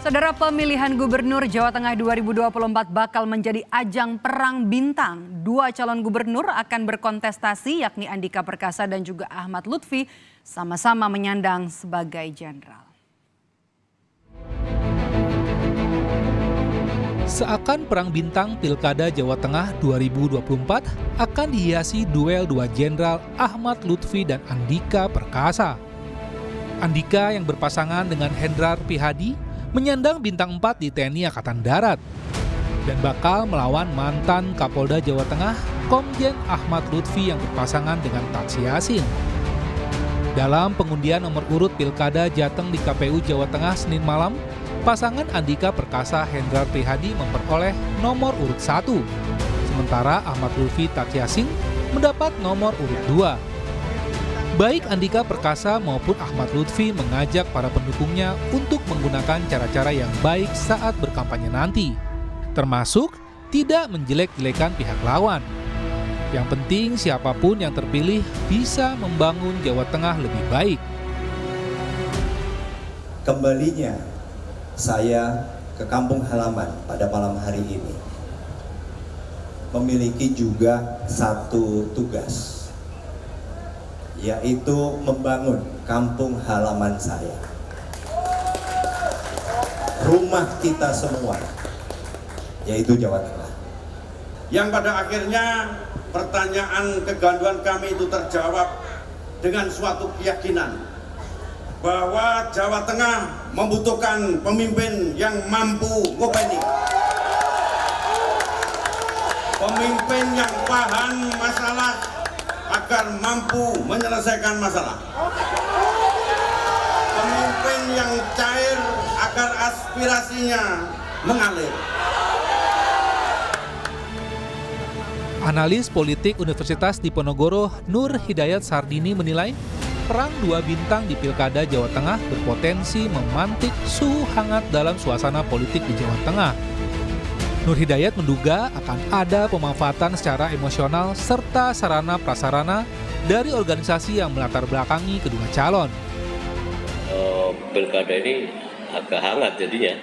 Saudara, pemilihan Gubernur Jawa Tengah 2024 bakal menjadi ajang perang bintang. Dua calon gubernur akan berkontestasi, yakni Andika Perkasa dan juga Ahmad Lutfi, sama-sama menyandang sebagai jenderal. Seakan perang bintang Pilkada Jawa Tengah 2024 akan dihiasi duel dua jenderal Ahmad Lutfi dan Andika Perkasa. Andika yang berpasangan dengan Hendrar Prihadi menyandang bintang 4 di TNI Angkatan Darat dan bakal melawan mantan Kapolda Jawa Tengah Komjen Ahmad Lutfi yang berpasangan dengan Tatsy Yassin. Dalam pengundian nomor urut Pilkada Jateng di KPU Jawa Tengah Senin malam, pasangan Andika Perkasa Hendrar Prihadi memperoleh nomor urut 1, sementara Ahmad Lutfi Tatsy Yassin mendapat nomor urut 2. Baik Andika Perkasa maupun Ahmad Lutfi mengajak para pendukungnya untuk menggunakan cara-cara yang baik saat berkampanye nanti, termasuk tidak menjelek-jelekan pihak lawan. Yang penting siapapun yang terpilih bisa membangun Jawa Tengah lebih baik. Kembalinya saya ke kampung halaman pada malam hari ini memiliki juga satu tugas, yaitu membangun kampung halaman saya, rumah kita semua, yaitu Jawa Tengah. Yang pada akhirnya pertanyaan kegaduhan kami itu terjawab dengan suatu keyakinan bahwa Jawa Tengah membutuhkan pemimpin yang mampu ngopeni, pemimpin yang paham masalah agar mampu menyelesaikan masalah, pemimpin yang cair agar aspirasinya mengalir. Analis politik Universitas Diponegoro Nur Hidayat Sardini menilai perang dua bintang di Pilkada Jawa Tengah berpotensi memantik suhu hangat dalam suasana politik di Jawa Tengah. Nur Hidayat menduga akan ada pemanfaatan secara emosional serta sarana-prasarana dari organisasi yang melatar belakangi kedua calon. Pilkada ini agak hangat jadinya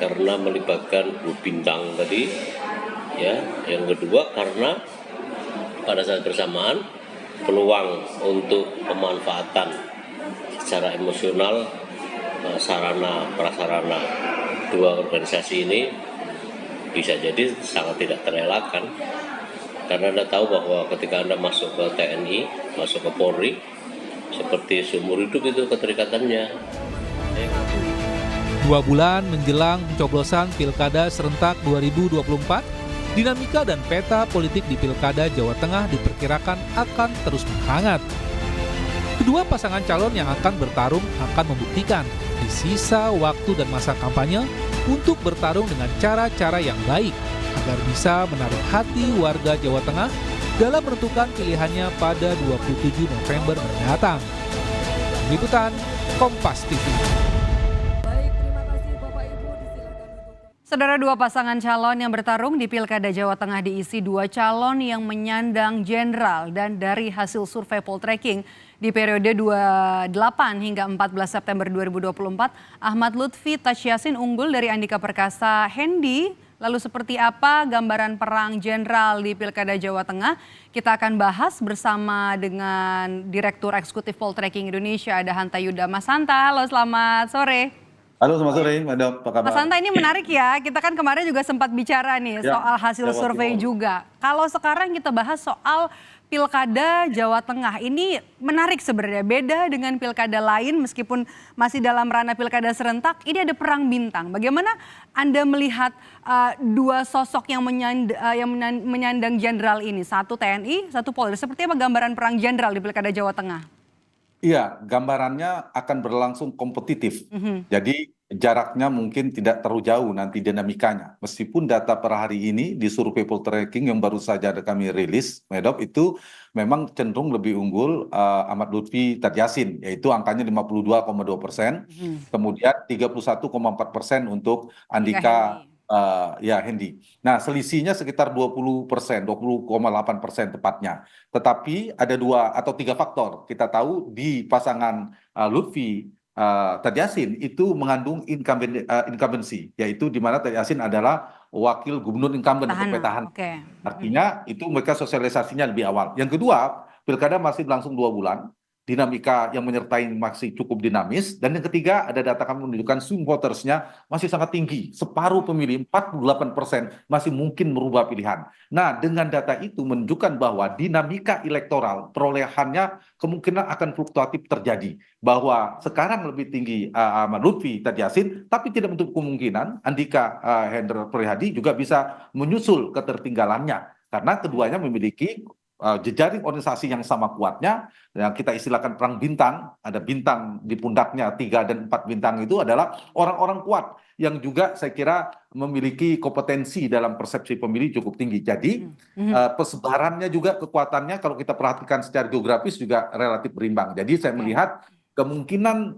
karena melibatkan dua bintang tadi, ya. Yang kedua karena pada saat bersamaan peluang untuk pemanfaatan secara emosional sarana-prasarana dua organisasi ini bisa jadi sangat tidak terelakkan, karena Anda tahu bahwa ketika Anda masuk ke TNI, masuk ke Polri, seperti seumur hidup itu keterikatannya. 2 bulan menjelang pencoblosan Pilkada serentak 2024, dinamika dan peta politik di Pilkada Jawa Tengah diperkirakan akan terus menghangat. Kedua pasangan calon yang akan bertarung akan membuktikan di sisa waktu dan masa kampanye untuk bertarung dengan cara-cara yang baik agar bisa menarik hati warga Jawa Tengah dalam menentukan pilihannya pada 27 November mendatang. Liputan Kompas TV. Saudara, dua pasangan calon yang bertarung di Pilkada Jawa Tengah diisi dua calon yang menyandang jenderal, dan dari hasil survei Poltreking di periode 28 hingga 14 September 2024, Ahmad Lutfi Tatsy Yassin unggul dari Andika Perkasa Hendi. Lalu seperti apa gambaran perang jenderal di Pilkada Jawa Tengah? Kita akan bahas bersama dengan Direktur Eksekutif Poltreking Indonesia, ada Hanta Yuda. Mas Hanta, halo, selamat sore. Halo, selamat sore, Madam. Apa kabar? Mas Hanta, ini menarik ya. Kita kan kemarin juga sempat bicara nih soal hasil survei juga. Kalau sekarang kita bahas soal Pilkada Jawa Tengah, ini menarik sebenarnya. Beda dengan pilkada lain, meskipun masih dalam ranah pilkada serentak, ini ada perang bintang. Bagaimana Anda melihat dua sosok yang menyandang jenderal ini? Satu TNI, satu Polri. Seperti apa gambaran perang jenderal di Pilkada Jawa Tengah? Iya, gambarannya akan berlangsung kompetitif. Jadi jaraknya mungkin tidak terlalu jauh nanti dinamikanya. Meskipun data per hari ini di survei Poltreking yang baru saja kami rilis, Medop, itu memang cenderung lebih unggul Ahmad Lutfi Tatsy Yassin, yaitu angkanya 52,2%, kemudian 31,4% untuk Andika Hendi. Nah, selisihnya sekitar 20%, 20,8% tepatnya. Tetapi ada 2 atau 3 faktor. Kita tahu di pasangan Lutfi Tad Yassin itu mengandung incumbency, yaitu di mana Tad Yassin adalah wakil gubernur incumbent untuk petahana. Oke. Artinya itu mereka sosialisasinya lebih awal. Yang kedua, pilkada masih berlangsung 2 bulan, dinamika yang menyertai masih cukup dinamis. Dan yang ketiga, ada data kami menunjukkan swing votersnya masih sangat tinggi. Separuh pemilih, 48% masih mungkin merubah pilihan. Nah, dengan data itu menunjukkan bahwa dinamika elektoral perolehannya kemungkinan akan fluktuatif terjadi. Bahwa sekarang lebih tinggi Ahmad Lutfi, Tad Yassin, tapi tidak menutup kemungkinan Andika Hendra Prihadi juga bisa menyusul ketertinggalannya. Karena keduanya memiliki jejaring organisasi yang sama kuatnya, yang kita istilahkan perang bintang, ada bintang di pundaknya 3 dan 4 bintang itu adalah orang-orang kuat yang juga saya kira memiliki kompetensi dalam persepsi pemilih cukup tinggi. Jadi persebarannya juga kekuatannya kalau kita perhatikan secara geografis juga relatif berimbang. Jadi saya melihat kemungkinan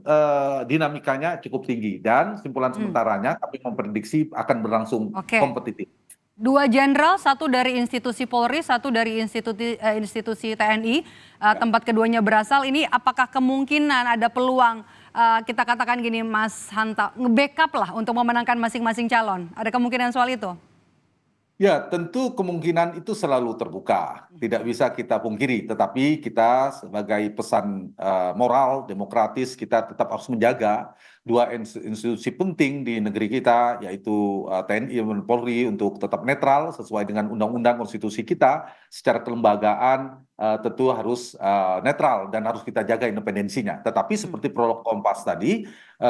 dinamikanya cukup tinggi dan simpulan sementaranya kami memprediksi akan berlangsung kompetitif. 2 jenderal, 1 dari institusi Polri, 1 dari institusi TNI, tempat keduanya berasal. Ini apakah kemungkinan ada peluang kita katakan gini Mas Hanta, nge-backup lah untuk memenangkan masing-masing calon? Ada kemungkinan soal itu? Ya, tentu kemungkinan itu selalu terbuka, tidak bisa kita pungkiri. Tetapi kita sebagai pesan moral, demokratis, kita tetap harus menjaga 2 institusi penting di negeri kita, yaitu TNI dan Polri untuk tetap netral sesuai dengan undang-undang konstitusi kita. Secara kelembagaan tentu harus netral dan harus kita jaga independensinya. Tetapi seperti prolog Kompas tadi,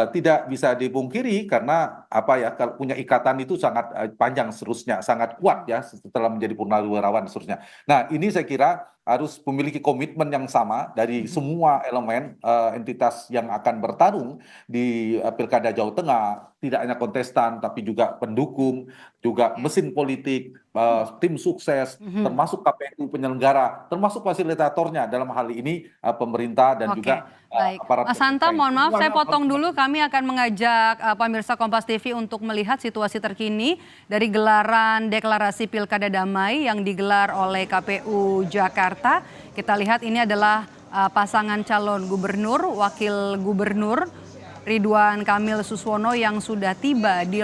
tidak bisa dipungkiri karena kalau punya ikatan itu sangat panjang seterusnya, sangat kuat ya setelah menjadi purnawirawan seterusnya. Nah, ini saya kira harus memiliki komitmen yang sama dari semua elemen entitas yang akan bertarung di Pilkada Jawa Tengah, tidak hanya kontestan tapi juga pendukung, juga mesin politik, tim sukses, termasuk KPU penyelenggara, termasuk fasilitatornya dalam hal ini pemerintah dan juga aparat. Mas Hanta, mohon maaf saya potong dulu, kami akan mengajak pemirsa Kompas TV untuk melihat situasi terkini dari gelaran deklarasi Pilkada Damai yang digelar oleh KPU Jakarta. Kita lihat ini adalah pasangan calon gubernur, wakil gubernur Ridwan Kamil Suswono yang sudah tiba di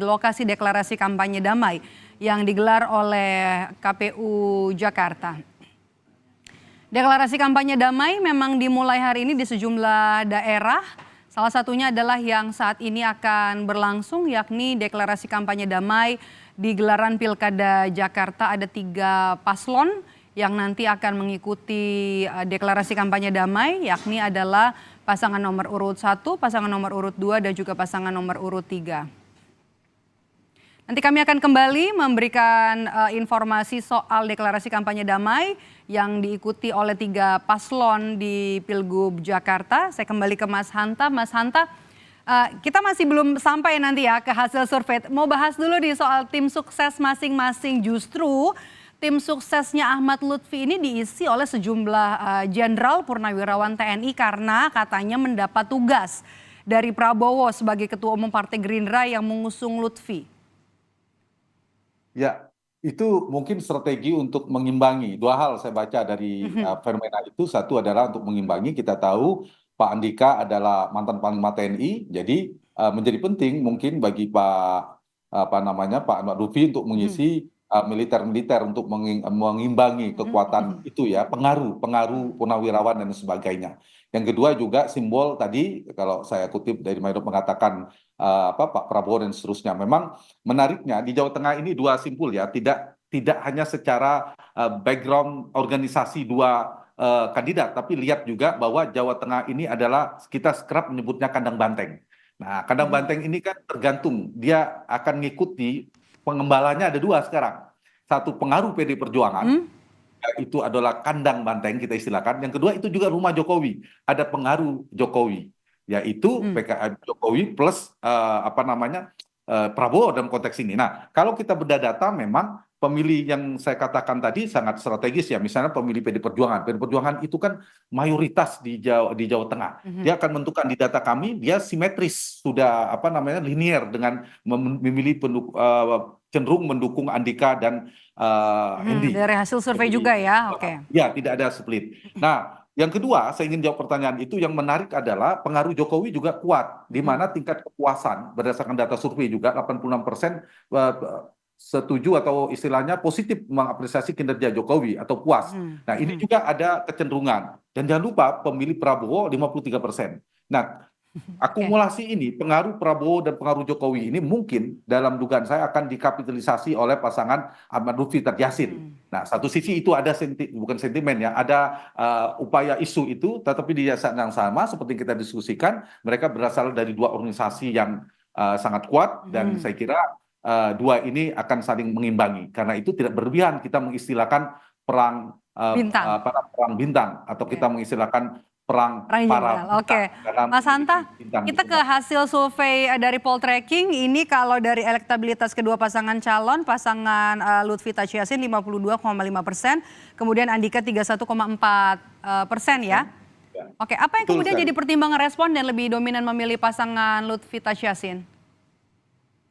lokasi deklarasi kampanye damai yang digelar oleh KPU Jakarta. Deklarasi kampanye damai memang dimulai hari ini di sejumlah daerah. Salah satunya adalah yang saat ini akan berlangsung, yakni deklarasi kampanye damai di gelaran Pilkada Jakarta. Ada 3 paslon yang nanti akan mengikuti deklarasi kampanye damai, yakni adalah pasangan nomor urut 1, pasangan nomor urut 2, dan juga pasangan nomor urut 3. Nanti kami akan kembali memberikan informasi soal deklarasi kampanye damai yang diikuti oleh 3 paslon di Pilgub Jakarta. Saya kembali ke Mas Hanta. Mas Hanta, kita masih belum sampai nanti ya ke hasil survei. Mau bahas dulu nih soal tim sukses masing-masing. Justru tim suksesnya Ahmad Lutfi ini diisi oleh sejumlah jenderal purnawirawan TNI karena katanya mendapat tugas dari Prabowo sebagai Ketua Umum Partai Gerindra yang mengusung Lutfi. Ya, itu mungkin strategi untuk mengimbangi. 2 hal saya baca dari fenomena itu. Satu adalah untuk mengimbangi. Kita tahu Pak Andika adalah mantan Panglima TNI, jadi menjadi penting mungkin bagi Pak Ahmad Lutfi untuk mengisi militer-militer untuk mengimbangi kekuatan itu ya, pengaruh purnawirawan dan sebagainya. Yang kedua juga simbol tadi kalau saya kutip dari Maidop mengatakan Pak Prabowo dan seterusnya. Memang menariknya di Jawa Tengah ini 2 simpul ya, tidak hanya secara background organisasi 2 kandidat, tapi lihat juga bahwa Jawa Tengah ini adalah kita kerap menyebutnya kandang banteng. Nah, kandang banteng ini kan tergantung dia akan ngikuti pengembalanya ada 2 sekarang. Satu pengaruh PD Perjuangan, itu adalah kandang banteng kita istilahkan. Yang kedua itu juga rumah Jokowi, ada pengaruh Jokowi, yaitu PKB Jokowi plus Prabowo dalam konteks ini. Nah, kalau kita bedah data memang pemilih yang saya katakan tadi sangat strategis ya. Misalnya pemilih PD Perjuangan. PD Perjuangan itu kan mayoritas di Jawa Tengah. Dia akan menentukan di data kami, dia simetris, sudah linier dengan memilih cenderung mendukung Andika dan Hendi. Dari hasil survei juga ya, oke. Ya, tidak ada split. Nah, Yang kedua, saya ingin jawab pertanyaan itu, yang menarik adalah pengaruh Jokowi juga kuat, di mana tingkat kepuasan berdasarkan data survei juga 86% setuju atau istilahnya positif mengapresiasi kinerja Jokowi atau puas. Nah, ini juga ada kecenderungan. Dan jangan lupa pemilih Prabowo 53%. Nah, akumulasi ini, pengaruh Prabowo dan pengaruh Jokowi ini mungkin dalam dugaan saya akan dikapitalisasi oleh pasangan Ahmad Lutfi Tad Yassin. Nah, satu sisi itu ada bukan sentimen ya, ada upaya isu itu, tetapi di saat yang sama seperti kita diskusikan, mereka berasal dari dua organisasi yang sangat kuat, dan saya kira dua ini akan saling mengimbangi. Karena itu tidak berlebihan kita mengistilahkan perang Bintang. perang bintang, atau kita mengistilahkan perang para Jenderal. bintang Oke, dalam Mas Hanta, bintang kita gitu, ke Mbak. hasil survei dari Poltreking. Ini kalau dari elektabilitas kedua pasangan calon, pasangan Lutfi Tad Yassin 52,5%, kemudian Andika 31,4% ya. Oke, apa yang Betul kemudian sekali. jadi pertimbangan respon dan lebih dominan memilih pasangan Lutfi Tad Yassin?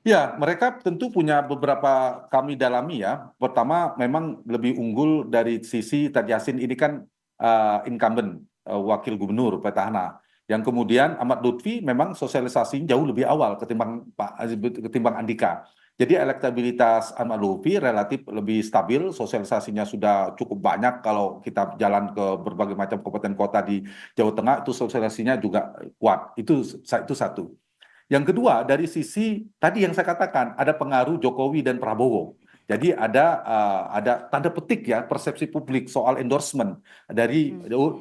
Ya, mereka tentu punya beberapa kami dalami ya. Pertama, memang lebih unggul dari sisi Tad Yassin ini kan incumbent, wakil gubernur petahana. Yang kemudian Ahmad Lutfi memang sosialisasi jauh lebih awal ketimbang Andika. Jadi elektabilitas Ahmad Lutfi relatif lebih stabil, sosialisasinya sudah cukup banyak. Kalau kita jalan ke berbagai macam kabupaten kota di Jawa Tengah, itu sosialisasinya juga kuat. Itu satu. Yang kedua, dari sisi tadi yang saya katakan, ada pengaruh Jokowi dan Prabowo. Jadi ada tanda petik ya, persepsi publik soal endorsement dari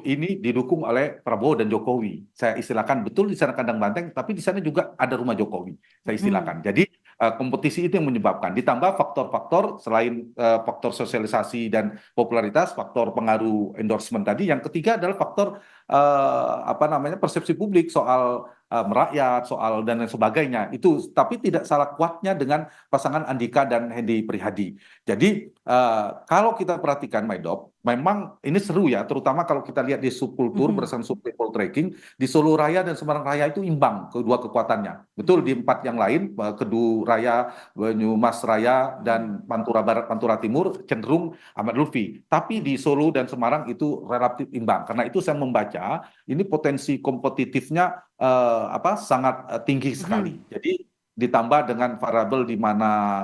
ini didukung oleh Prabowo dan Jokowi. Saya istilahkan betul di sana kandang banteng, tapi di sana juga ada rumah Jokowi. Saya istilahkan. Jadi kompetisi itu yang menyebabkan. Ditambah faktor-faktor selain faktor sosialisasi dan popularitas, faktor pengaruh endorsement tadi. Yang ketiga adalah faktor persepsi publik soal merakyat, soal dan lain sebagainya. Itu tapi tidak salah kuatnya dengan pasangan Andika dan Hendy Prihadi. Jadi kalau kita perhatikan Maidop, memang ini seru ya, terutama kalau kita lihat di subkultur berdasarkan survei Poltreking, di Solo Raya dan Semarang Raya itu imbang kedua kekuatannya. Betul, di empat yang lain, Kedua Raya, Banyumas Raya, dan Pantura Barat, Pantura Timur cenderung Ahmad Lutfi. Tapi di Solo dan Semarang itu relatif imbang. Karena itu saya membaca ini potensi kompetitifnya sangat tinggi sekali. Jadi ditambah dengan variabel di mana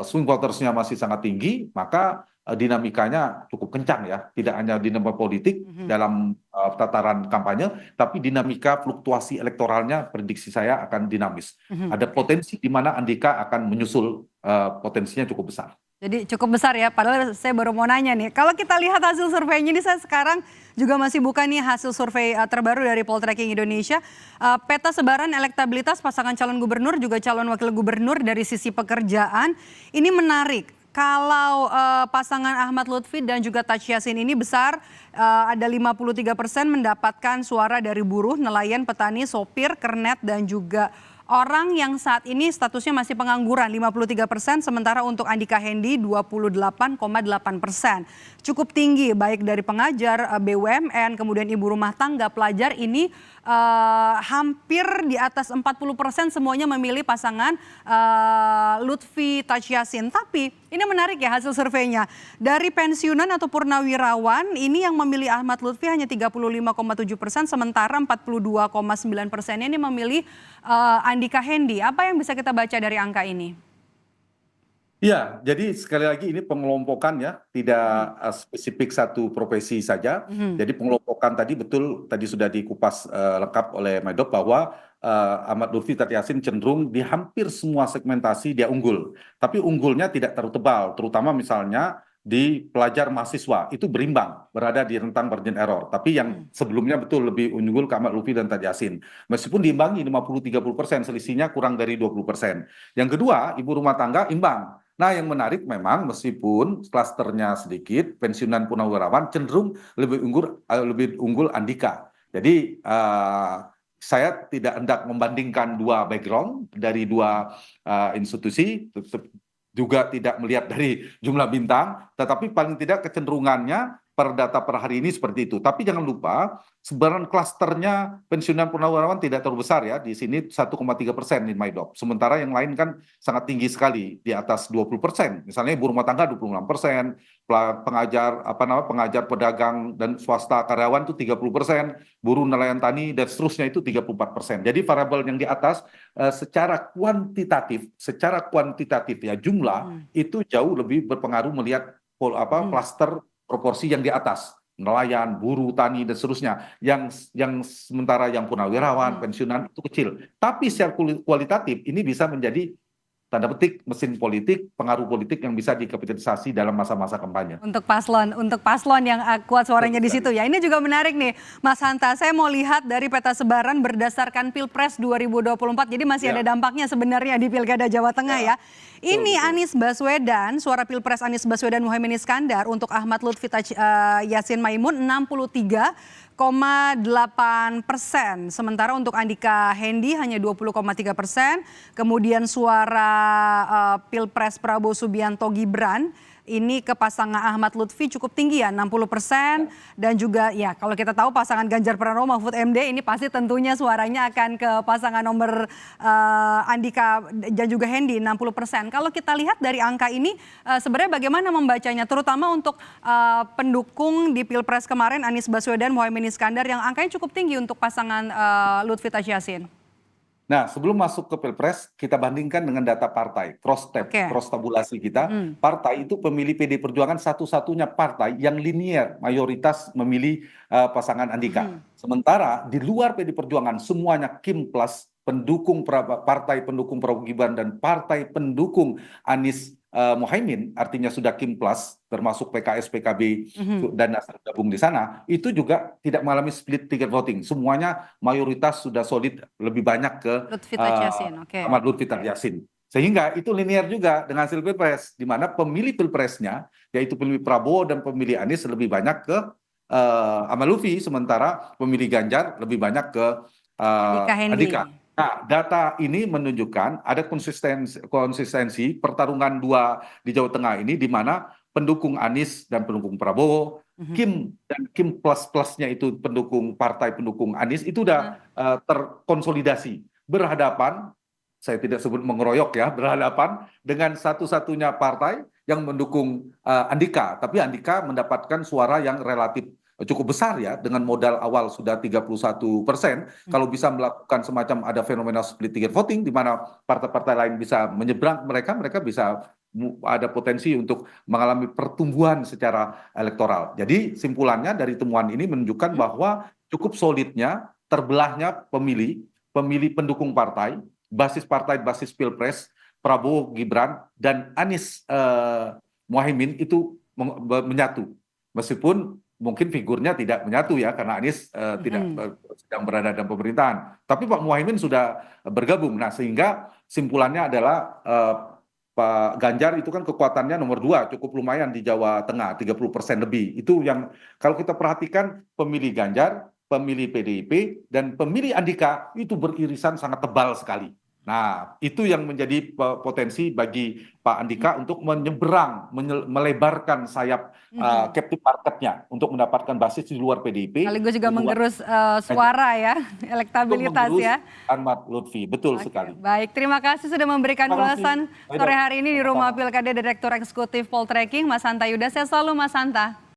swing votersnya masih sangat tinggi, maka dinamikanya cukup kencang ya. Tidak hanya dinamika politik dalam tataran kampanye, tapi dinamika fluktuasi elektoralnya prediksi saya akan dinamis. Ada potensi di mana Andika akan menyusul, potensinya cukup besar. Jadi cukup besar ya, padahal saya baru mau nanya nih. Kalau kita lihat hasil surveinya ini, saya sekarang juga masih buka nih hasil survei terbaru dari Poltreking Indonesia. Peta sebaran elektabilitas pasangan calon gubernur juga calon wakil gubernur dari sisi pekerjaan. Ini menarik. Kalau pasangan Ahmad Lutfi dan juga Tad Yassin ini besar, ada 53% mendapatkan suara dari buruh, nelayan, petani, sopir, kernet, dan juga orang yang saat ini statusnya masih pengangguran 53%, sementara untuk Andika Hendy 28,8%. Cukup tinggi baik dari pengajar, BUMN, kemudian ibu rumah tangga, pelajar ini hampir di atas 40% semuanya memilih pasangan Lutfi Tad Yassin. Tapi ini menarik ya hasil surveinya. Dari pensiunan atau purnawirawan ini yang memilih Ahmad Lutfi hanya 35,7%, sementara 42,9% ini memilih Andika Hendy. Apa yang bisa kita baca dari angka ini? Ya, jadi sekali lagi ini pengelompokan ya, tidak spesifik satu profesi saja. Jadi pengelompokan tadi betul, tadi sudah dikupas lengkap oleh Maidop bahwa Ahmad Lutfi Tad Yassin cenderung di hampir semua segmentasi dia unggul. Tapi unggulnya tidak terlalu tebal, terutama misalnya di pelajar mahasiswa itu berimbang, berada di rentang margin error. Tapi yang sebelumnya betul lebih unggul ke Ahmad Lutfi dan Tad Yassin. Meskipun diimbangi 50-30%, selisihnya kurang dari 20%. Yang kedua, ibu rumah tangga imbang. Nah, yang menarik memang meskipun klasternya sedikit, pensiunan purnawirawan cenderung lebih unggul Andika. Jadi saya tidak hendak membandingkan dua background dari dua institusi, juga tidak melihat dari jumlah bintang, tetapi paling tidak kecenderungannya per data per hari ini seperti itu. Tapi jangan lupa sebaran klasternya pensiunan purnawirawan tidak terlalu besar ya. Di sini 1,3% in MyDop. Sementara yang lain kan sangat tinggi sekali di atas 20%. Misalnya ibu rumah tangga 26%, pengajar pedagang dan swasta karyawan itu 30%, buruh nelayan tani dan seterusnya itu 34%. Jadi variabel yang di atas secara kuantitatif ya jumlah itu jauh lebih berpengaruh melihat klaster proporsi yang di atas, nelayan, buruh, tani dan seterusnya. Yang sementara yang purnawirawan, pensiunan itu kecil. Tapi secara kualitatif ini bisa menjadi tanda petik mesin politik, pengaruh politik yang bisa dikapitalisasi dalam masa-masa kampanye. Untuk paslon yang kuat suaranya di situ ya. Ini juga menarik nih, Mas Hanta. Saya mau lihat dari peta sebaran berdasarkan Pilpres 2024. Jadi masih ada dampaknya sebenarnya di Pilkada Jawa Tengah ya. Ini Anies Baswedan, suara Pilpres Anies Baswedan Muhaimin Iskandar untuk Ahmad Lutfi Yassin Maimun 63,8%. Sementara untuk Andika Hendi hanya 20,3%. Kemudian suara Pilpres Prabowo Subianto Gibran ini ke pasangan Ahmad Lutfi cukup tinggi ya, 60%. Dan juga ya kalau kita tahu pasangan Ganjar Pranowo Mahfud MD ini pasti tentunya suaranya akan ke pasangan nomor Andika dan juga Hendi 60%. Kalau kita lihat dari angka ini sebenarnya bagaimana membacanya, terutama untuk pendukung di Pilpres kemarin Anies Baswedan Muhaimin Iskandar yang angkanya cukup tinggi untuk pasangan Lutfi Yassin. Nah, sebelum masuk ke Pilpres, kita bandingkan dengan data partai, cross tabulasi kita. Partai itu pemilih PD Perjuangan satu-satunya partai yang linier, mayoritas memilih pasangan Andika. Sementara di luar PD Perjuangan semuanya Kim plus pendukung partai pendukung Prabowo Gibran dan partai pendukung Anies Muhaimin, artinya sudah Kim plus, termasuk PKS, PKB dan Nasdem gabung di sana, itu juga tidak mengalami split ticket voting. Semuanya mayoritas sudah solid lebih banyak ke Ahmad Lutfi Yassin. Sehingga itu linear juga dengan hasil Pilpres, di mana pemilih Pilpresnya, yaitu pemilih Prabowo dan pemilih Anies lebih banyak ke Ahmad Lutfi, sementara pemilih Ganjar lebih banyak ke Andika. Nah, data ini menunjukkan ada konsistensi pertarungan dua di Jawa Tengah ini, di mana pendukung Anies dan pendukung Prabowo, Kim dan Kim plus-plusnya itu pendukung partai pendukung Anies itu udah terkonsolidasi berhadapan, saya tidak sebut mengeroyok ya, berhadapan dengan satu-satunya partai yang mendukung Andika, tapi Andika mendapatkan suara yang relatif cukup besar ya, dengan modal awal sudah 31%. Kalau bisa melakukan semacam ada fenomena split ticket voting di mana partai-partai lain bisa menyeberang mereka bisa ada potensi untuk mengalami pertumbuhan secara elektoral. Jadi simpulannya dari temuan ini menunjukkan bahwa cukup solidnya terbelahnya pemilih pendukung partai, basis Pilpres, Prabowo Gibran dan Anies Muhaimin itu menyatu. Meskipun mungkin figurnya tidak menyatu ya, karena Anies tidak sedang berada dalam pemerintahan. Tapi Pak Muhaimin sudah bergabung. Nah, sehingga simpulannya adalah Pak Ganjar itu kan kekuatannya nomor 2, cukup lumayan di Jawa Tengah, 30% lebih. Itu yang kalau kita perhatikan pemilih Ganjar, pemilih PDIP, dan pemilih Andika itu beririsan sangat tebal sekali. Nah, itu yang menjadi potensi bagi Pak Andika untuk melebarkan sayap captive marketnya untuk mendapatkan basis di luar PDIP. Sekaligus juga menggerus suara ya, elektabilitas ya. Ahmad Lutfi, betul sekali. Baik, terima kasih sudah memberikan ulasan sore hari ini di Rumah Pilkada Direktur Eksekutif Poltreking, Mas Hanta Yuda. Sehat selalu Mas Hanta.